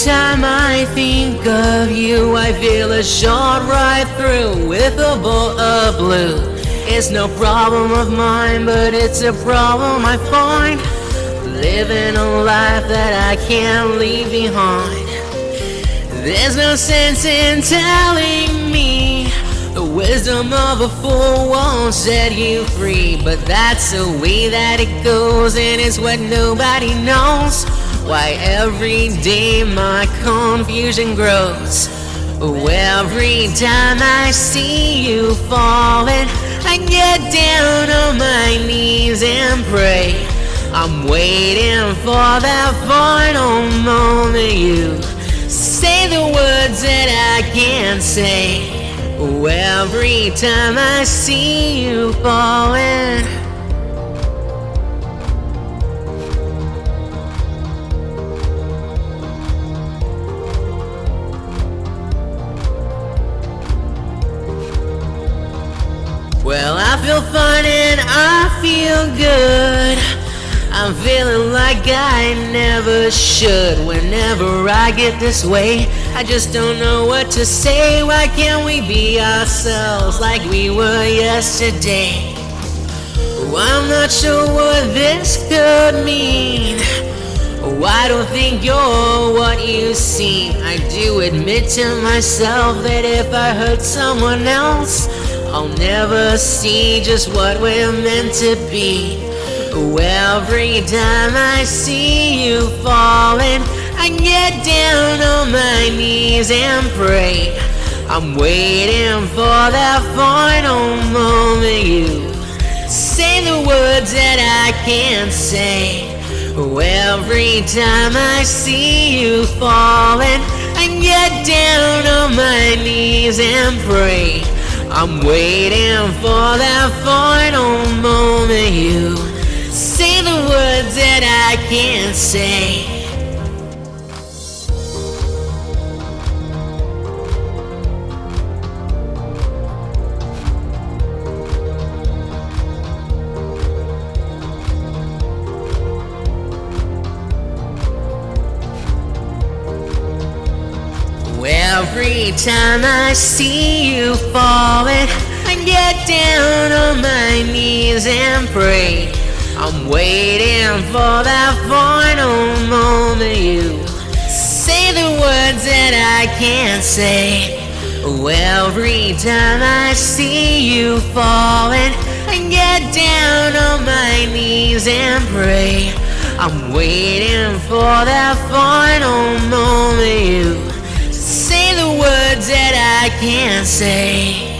time I think of you, I feel a shot right through with a bolt of blue. It's no problem of mine, but it's a problem I find, living a life that I can't leave behind. There's no sense in telling me the wisdom of a fool won't set you free, but that's the way that it goes, and it's what nobody knows. Why every day my confusion grows. Every time I see you falling, I get down on my knees and pray. I'm waiting for that final moment you say the words that I can't say. Every time I see you falling. Well, I feel fine and I feel good. I'm feeling like I never should. Whenever I get this way, I just don't know what to say. Why can't we be ourselves like we were yesterday? Oh, I'm not sure what this could mean. Oh, I don't think you're what you seem. I do admit to myself that if I hurt someone else, I'll never see just what we're meant to be. Every time I see you falling, I get down on my knees and pray. I'm waiting for that final moment you say the words that I can't say. Every time I see you falling, I get down on my knees and pray. I'm waiting for that final moment you say the words that I can't say. Every time I see you falling, I get down on my knees and pray. I'm waiting for that final moment you say the words that I can't say. Every time I see you falling, I get down on my knees and pray. I'm waiting for that final moment you say the words that I can't say.